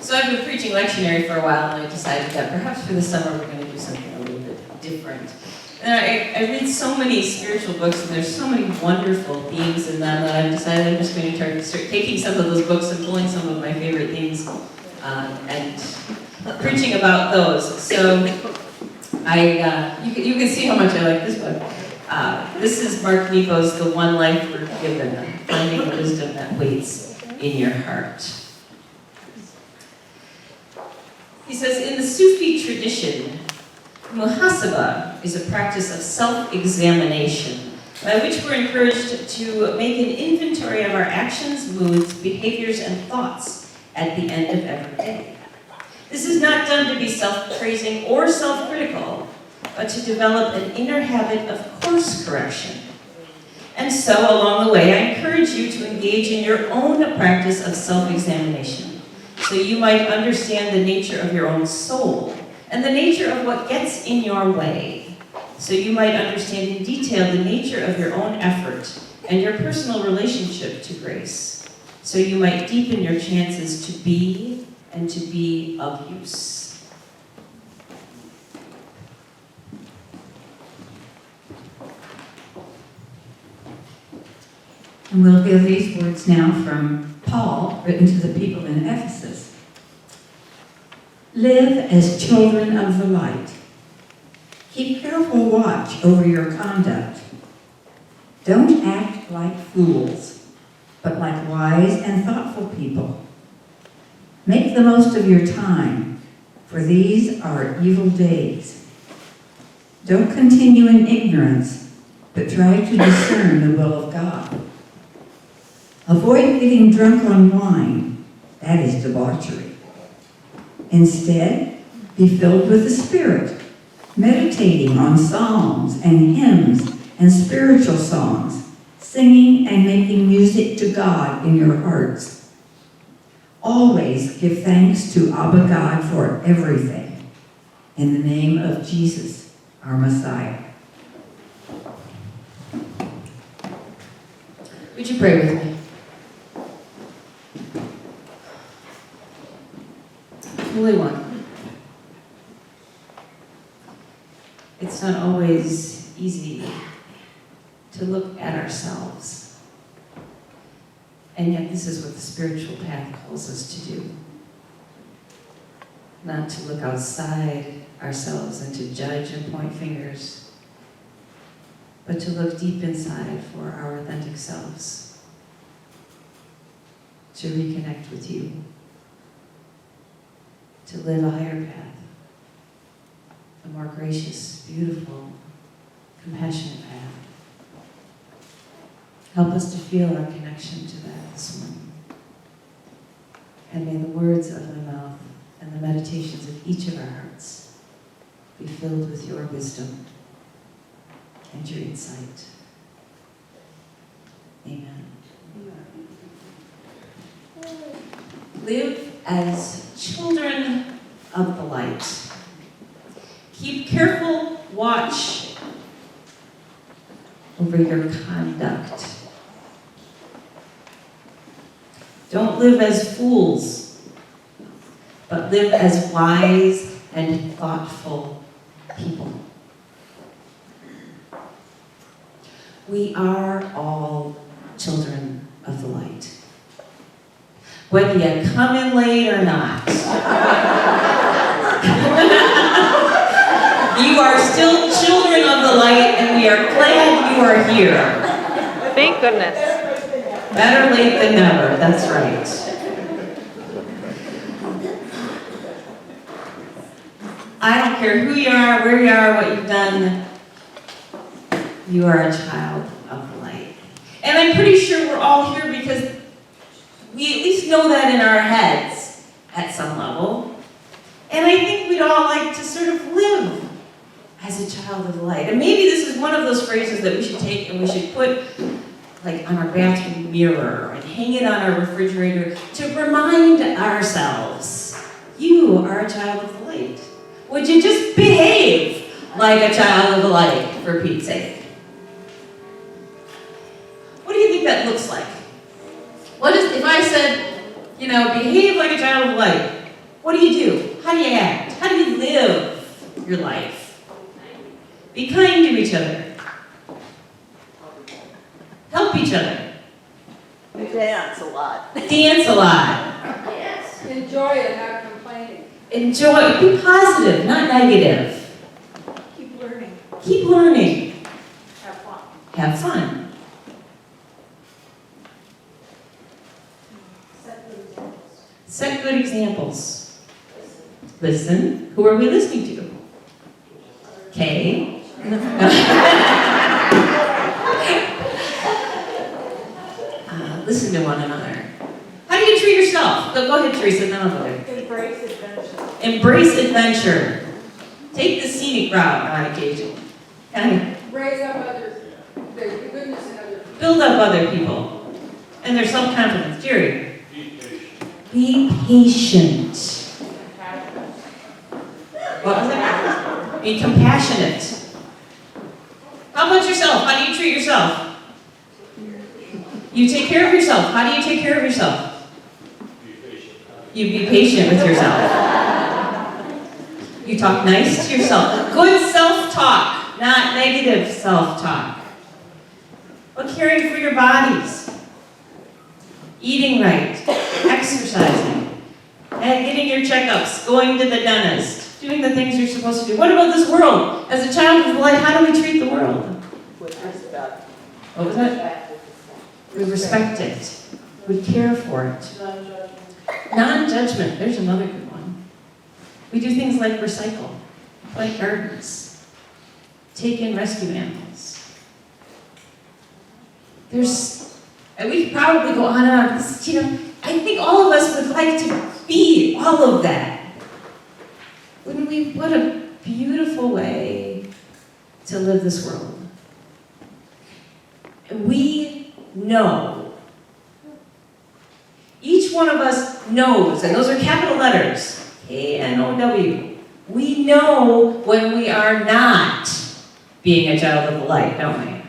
So I've been preaching lectionary for a while, and I decided that perhaps for the summer we're going to do something a little bit different. And I read so many spiritual books, and there's so many wonderful themes in them that I've decided I'm just going to try to start taking some of those books and pulling some of my favorite themes and preaching about those. So you can see how much I like this book. This is Mark Nepo's The One Life We're Given, Finding the Wisdom That Waits in Your Heart. He says, in the Sufi tradition, muhasaba is a practice of self-examination by which we're encouraged to make an inventory of our actions, moods, behaviors, and thoughts at the end of every day. This is not done to be self-praising or self-critical, but to develop an inner habit of course correction. And so, along the way, I encourage you to engage in your own practice of self-examination, so you might understand the nature of your own soul and the nature of what gets in your way, so you might understand in detail the nature of your own effort and your personal relationship to grace, so you might deepen your chances to be and to be of use. And we'll hear these words now from Paul, written to the people in Ephesus. Live as children of the light. Keep careful watch over your conduct. Don't act like fools, but like wise and thoughtful people. Make the most of your time, for these are evil days. Don't continue in ignorance, but try to discern the will of God. Avoid getting drunk on wine. That is debauchery. Instead, be filled with the Spirit, meditating on psalms and hymns and spiritual songs, singing and making music to God in your hearts. Always give thanks to Abba God for everything, in the name of Jesus, our Messiah. Would you pray with me? Holy One, it's not always easy to look at ourselves, and yet this is what the spiritual path calls us to do. Not to look outside ourselves and to judge and point fingers, but to look deep inside for our authentic selves, to reconnect with you, to live a higher path, a more gracious, beautiful, compassionate path. Help us to feel our connection to that this morning. And may the words of my mouth and the meditations of each of our hearts be filled with your wisdom and your insight. Amen. Live as children of the light. Keep careful watch over your conduct. Don't live as fools, but live as wise and thoughtful people. We are all children of the light, whether you come in late or not. You are still children of the light, and we are glad you are here. Thank goodness. Better late than never, that's right. I don't care who you are, where you are, what you've done, you are a child of the light. And I'm pretty sure we're all here because we at least know that in our heads at some level. And I think we'd all like to sort of live as a child of the light. And maybe this is one of those phrases that we should take and we should put like on our bathroom mirror and hang it on our refrigerator to remind ourselves, you are a child of the light. Would you just behave like a child of the light, for Pete's sake? What do you think that looks like? What is, if I said, behave like a child of the light, What do you do? How do you act? How do you live your life? Be kind to each other. Help each other. We dance a lot. Dance a lot. Yes. Enjoy it, not complaining. Enjoy. Be positive, not negative. Keep learning. Keep learning. Have fun. Have fun. Set good examples. Listen. Who are we listening to? Kaye. Listen to one another. How do you treat yourself? Go ahead, Teresa, and then I'll go there. Embrace adventure. Embrace adventure. Take the scenic route on occasion. And Raise up others. There's the goodness in other people. build up other people. And their self-confidence. Jerry. Be patient. What was that? Be compassionate. How about yourself? How do you treat yourself? You take care of yourself. How do you take care of yourself? You be patient with yourself. You talk nice to yourself. Good self-talk, not negative self-talk. But caring for your bodies. Eating right. Exercising. And getting your checkups. Going to the dentist. Doing the things you're supposed to do. What about this world? As a child of light, how do we treat the world? With respect. What was that? We respect it. We care for it. Non-judgment. There's another good one. We do things like recycle, plant gardens, take in rescue animals. And we could probably go on and on. I think all of us would like to be all of that. Wouldn't we? What a beautiful way to live this world. We know. Each one of us knows, and those are capital letters, K-N-O-W. We know when we are not being a child of the light, don't we?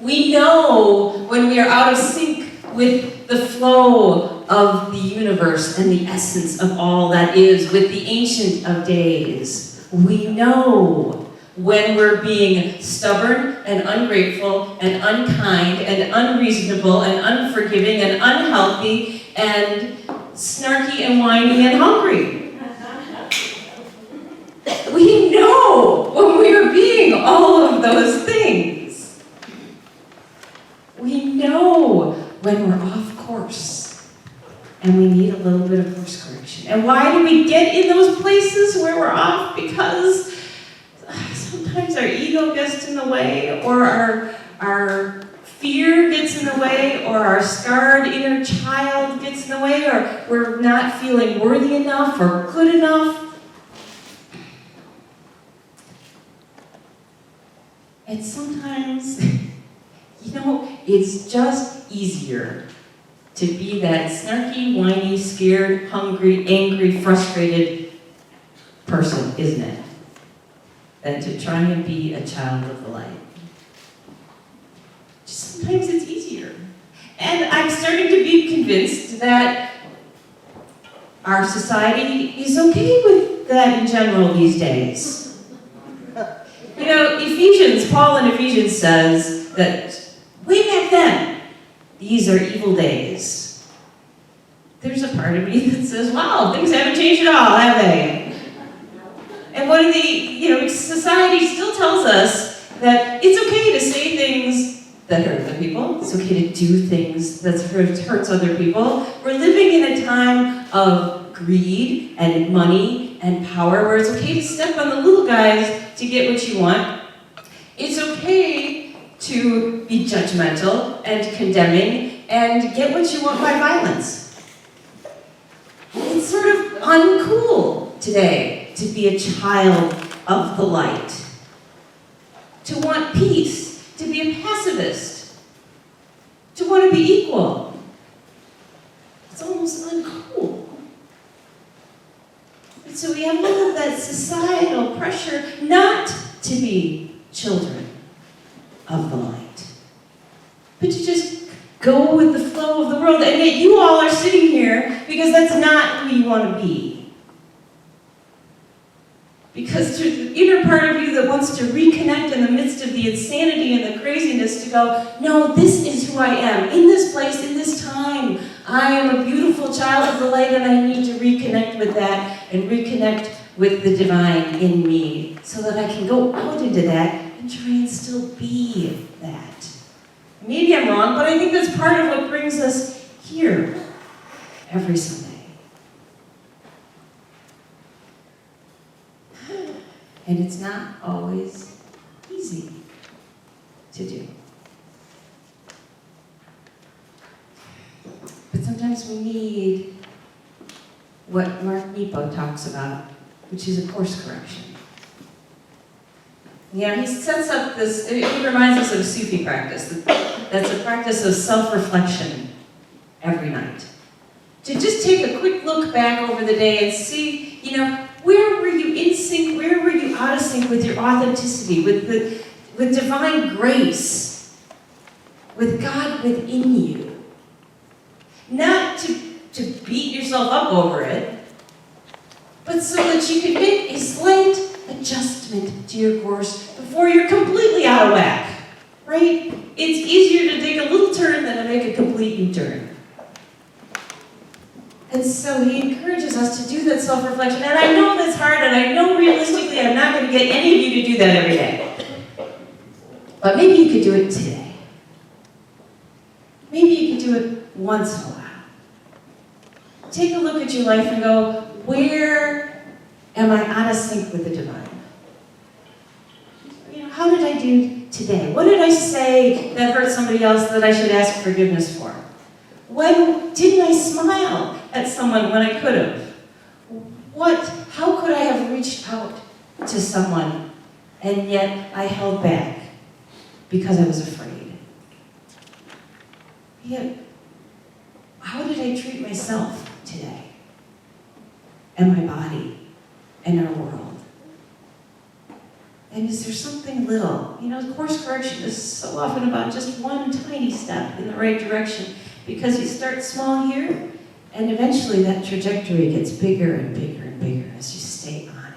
We know when we are out of sync with the flow of the universe and the essence of all that is, with the Ancient of Days. We know when we're being stubborn and ungrateful and unkind and unreasonable and unforgiving and unhealthy and snarky and whiny and hungry. We know when we are being all of those things. We know when we're off course and we need a little bit of course correction. And why do we get in those places where we're off? Because sometimes our ego gets in the way, or our fear gets in the way, or our scarred inner child gets in the way, or we're not feeling worthy enough or good enough. And sometimes, it's just easier to be that snarky, whiny, scared, hungry, angry, frustrated person, isn't it? Than to try and be a child of the light. Sometimes it's easier. And I'm starting to be convinced that our society is okay with that in general these days. Paul in Ephesians says that way back then, these are evil days. There's a part of me that says, wow, things haven't changed at all, have they? And society still tells us that it's okay to say things that hurt other people. It's okay to do things that hurts other people. We're living in a time of greed and money and power where it's okay to step on the little guys to get what you want. It's okay to be judgmental and condemning and get what you want by violence. It's sort of uncool today to be a child of the light, to want peace, to be a pacifist, to want to be equal. It's almost uncool. And so we have all of that societal pressure not to be children of the light, but to just go with the flow of the world. And yet you all are sitting here because that's not who you want to be. Because there's the inner part of you that wants to reconnect in the midst of the insanity and the craziness to go, no, this is who I am. In this place, in this time, I am a beautiful child of the light, and I need to reconnect with that and reconnect with the divine in me so that I can go out into that and try and still be that. Maybe I'm wrong, but I think that's part of what brings us here every Sunday. And it's not always easy to do. But sometimes we need what Mark Nepo talks about, which is a course correction. He sets up this, he reminds us of a Sufi practice. That's a practice of self-reflection every night. To just take a quick look back over the day and see, where were you in sync, where were you out of sync with your authenticity, with divine grace, with God within you. Not to beat yourself up over it, but so that you can make a slight adjustment to your course before you're completely out of whack, right? It's easier to take a little turn than to make a complete U-turn. And so he encourages us to do that self-reflection. And I know that's hard, and I know realistically I'm not going to get any of you to do that every day. But maybe you could do it today. Maybe you could do it once in a while. Take a look at your life and go, where am I out of sync with the divine? How did I do today? What did I say that hurt somebody else that I should ask forgiveness for? When didn't I smile at someone when I could have? How could I have reached out to someone and yet I held back because I was afraid? Yet, how did I treat myself today? And my body and our world? And is there something little? Course correction is so often about just one tiny step in the right direction, because you start small here, and eventually that trajectory gets bigger and bigger and bigger as you stay on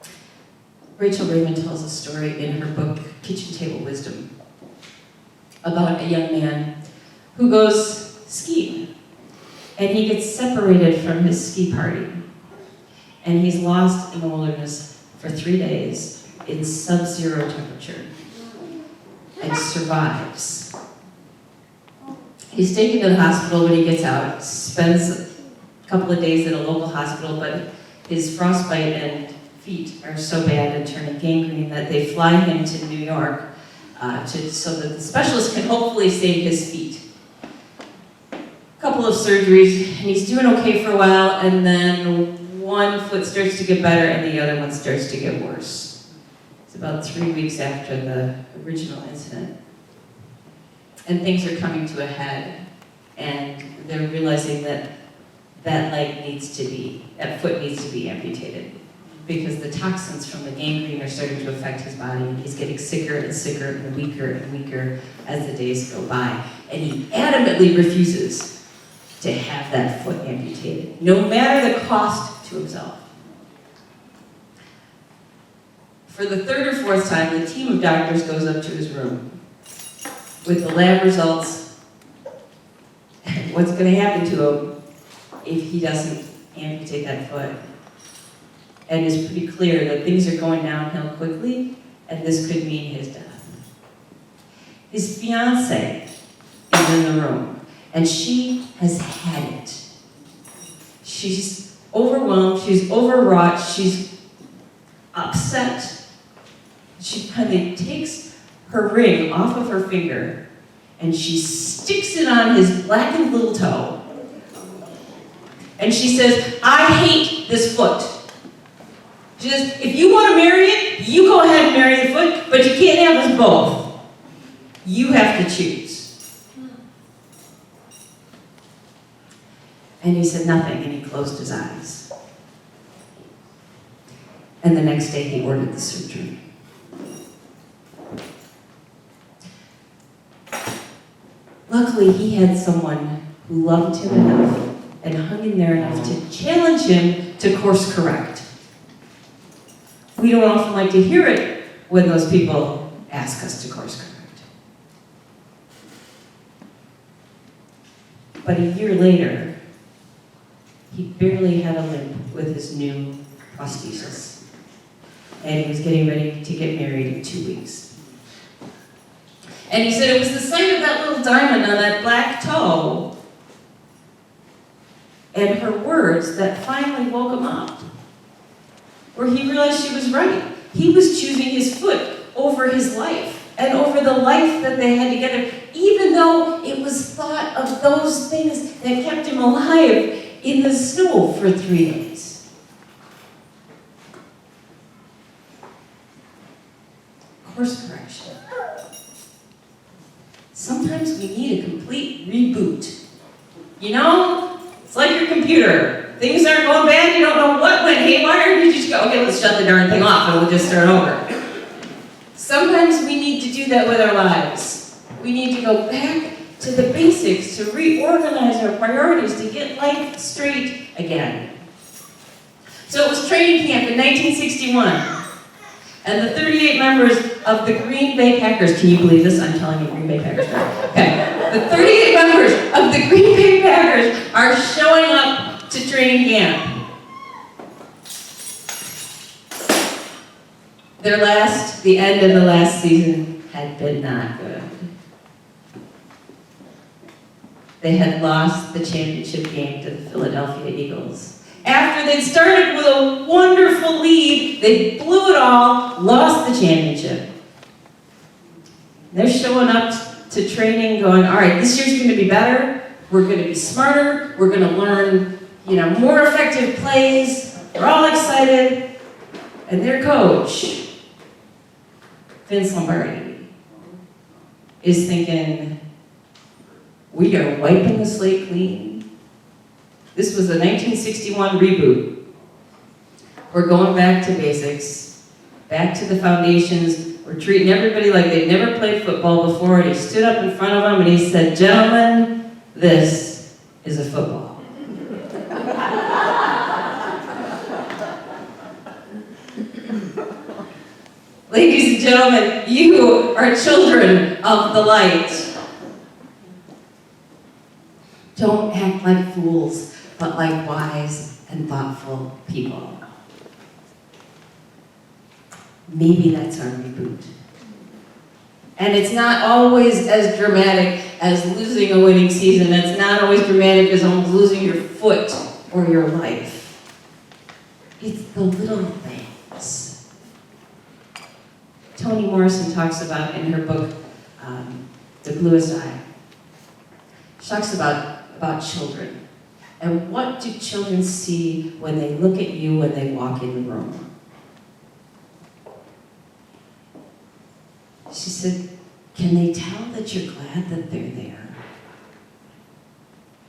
it. Rachel Raymond tells a story in her book, Kitchen Table Wisdom, about a young man who goes skiing, and he gets separated from his ski party, and he's lost in the wilderness for 3 days in sub-zero temperature, and survives. He's taken to the hospital when he gets out, spends a couple of days at a local hospital, but his frostbite and feet are so bad and turning gangrene that they fly him to New York so that the specialist can hopefully save his feet. A couple of surgeries, and he's doing okay for a while, and then one foot starts to get better and the other one starts to get worse. It's about 3 weeks after the original incident. And things are coming to a head, and they're realizing that that foot needs to be amputated, because the toxins from the gangrene are starting to affect his body, and he's getting sicker and sicker and weaker as the days go by. And he adamantly refuses to have that foot amputated, no matter the cost to himself. For the third or fourth time, the team of doctors goes up to his room with the lab results and what's going to happen to him if he doesn't amputate that foot. And it's pretty clear that things are going downhill quickly, and this could mean his death. His fiancée is in the room, and she has had it. She's overwhelmed, she's overwrought, she's upset. She finally takes her ring off of her finger, and she sticks it on his blackened little toe. And she says, "I hate this foot." She says, "If you want to marry it, you go ahead and marry the foot, but you can't have us both. You have to choose." And he said nothing, and he closed his eyes. And the next day he ordered the surgery. Luckily, he had someone who loved him enough and hung in there enough to challenge him to course correct. We don't often like to hear it when those people ask us to course correct. But a year later, he barely had a limp with his new prosthesis. And he was getting ready to get married in 2 weeks. And he said it was the sight of that little diamond on that black toe and her words that finally woke him up, where he realized she was right. He was choosing his foot over his life and over the life that they had together, even though it was thought of those things that kept him alive in the snow for 3 days. Course correction. Sometimes we need a complete reboot. You know, it's like your computer. Things aren't going bad, you don't know what went haywire, you just go, okay, let's shut the darn thing off and we'll just start over. Sometimes we need to do that with our lives. We need to go back to the basics, to reorganize our priorities, to get life straight again. So it was training camp in 1961. And the 38 members of the Green Bay Packers, can you believe this? I'm telling you Green Bay Packers. Okay. The 38 members of the Green Bay Packers are showing up to training camp. The end of the last season had been not good. They had lost the championship game to the Philadelphia Eagles. After they'd started with a wonderful lead, they blew it all, lost the championship. They're showing up to training going, all right, this year's going to be better. We're going to be smarter. We're going to learn, more effective plays. They're all excited. And their coach, Vince Lombardi, is thinking, we are wiping the slate clean. This was a 1961 reboot. We're going back to basics, back to the foundations. We're treating everybody like they've never played football before. And he stood up in front of them and he said, gentlemen, this is a football. Ladies and gentlemen, you are children of the light. Don't act like fools, but like wise and thoughtful people. Maybe that's our reboot. And it's not always as dramatic as losing a winning season. It's not always dramatic as almost losing your foot or your life. It's the little things. Toni Morrison talks about in her book, The Bluest Eye. She talks about children. And what do children see when they look at you when they walk in the room? She said, can they tell that you're glad that they're there?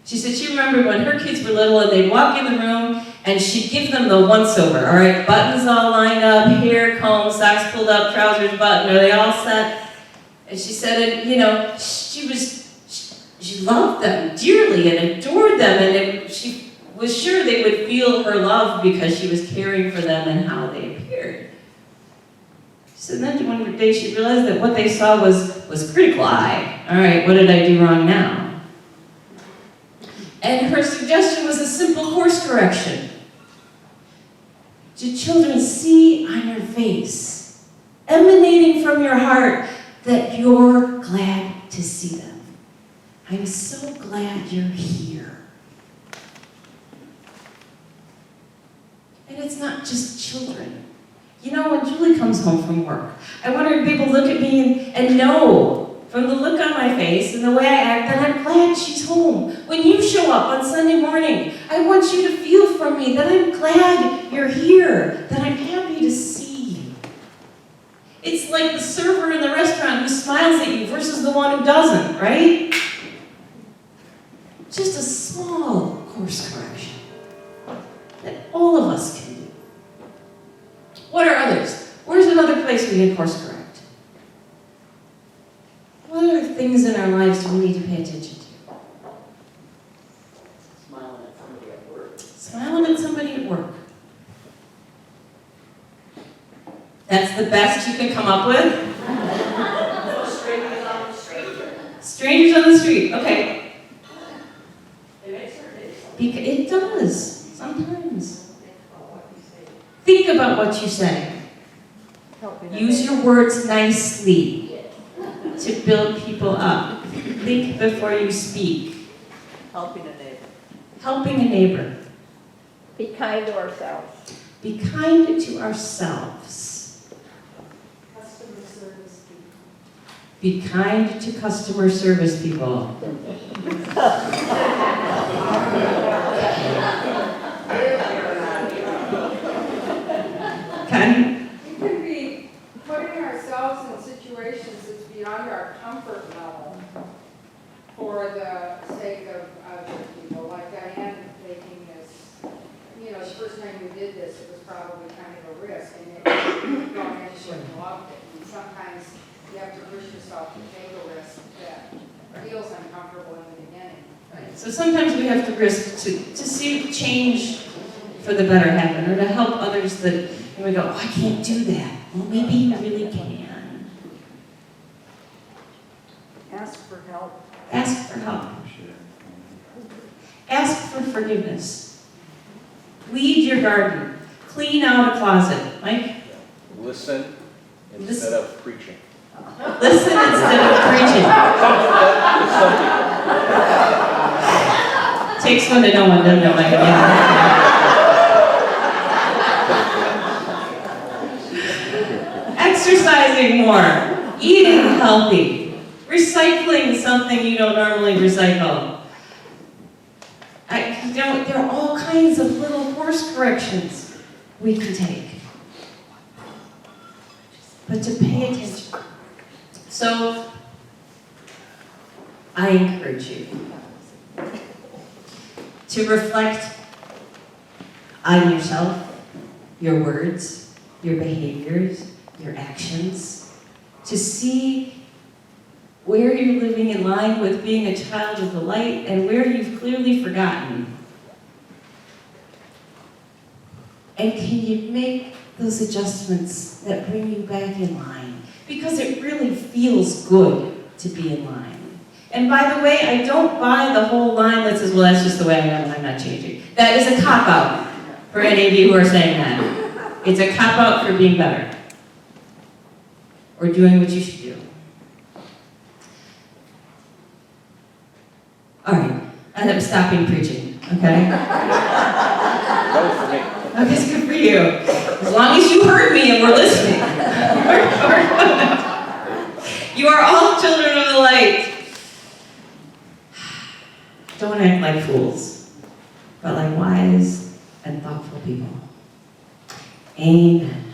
She said she remembered when her kids were little and they'd walk in the room and she'd give them the once-over, all right? Buttons all lined up, hair combed, socks pulled up, trousers buttoned, are they all set? And she said, she loved them dearly and adored them, and she was sure they would feel her love because she was caring for them and how they appeared. She said then one day she realized that what they saw was critical eye. All right, what did I do wrong now? And her suggestion was a simple course correction. Do children see on your face, emanating from your heart, that you're glad to see them? I'm so glad you're here. And it's not just children. When Julie comes home from work, I wonder if people look at me and know from the look on my face and the way I act that I'm glad she's home. When you show up on Sunday morning, I want you to feel from me that I'm glad you're here, that I'm happy to see you. It's like the server in the restaurant who smiles at you versus the one who doesn't, right? Just a small course correction that all of us can do. What are others? Where's another place we can course correct? What other things in our lives do we need to pay attention to? That's the best you can come up with? Strangers on the street. Strangers on the street, okay. It makes her day. It does, sometimes. Think about what you say. Use your words nicely to build people up. Think before you speak. Helping a neighbor. Helping a neighbor. Be kind to ourselves. Be kind to ourselves. Customer service people. Be kind to customer service people. Kind. It can be putting ourselves in situations that's beyond our comfort level for the sake of other people. Like Diane making this, the first time we did this, it was probably kind of a risk, and it gone in, she loved it. And sometimes you have to push yourself to take a risk that feels uncomfortable in the beginning. Right. So sometimes we have to risk to see change for the better happen, or to help others that we go, oh, I can't do that. Well, maybe you really can. Ask for help. Ask for help. Ask for forgiveness. Weed your garden. Clean out a closet. Mike? Listen instead of preaching. Listen instead of preaching. Takes one to know one, doesn't it, Mike? Yeah. Exercising more. Eating healthy. Recycling something you don't normally recycle. There are all kinds of little course corrections we can take. But to pay attention. So, I encourage you to reflect on yourself, your words, your behaviors, your actions, to see where you're living in line with being a child of the light and where you've clearly forgotten. And can you make those adjustments that bring you back in line? Because it really feels good to be in line. And by the way, I don't buy the whole line that says, well, that's just the way I am, I'm not changing. That is a cop-out for any of you who are saying that. It's a cop-out for being better. Or doing what you should do. All right, I'm stopping preaching, okay? That was for me. Okay, it's good for you. As long as you heard me and were listening. We're good. You are all children of the light. Don't act like fools, but like wise and thoughtful people. Amen.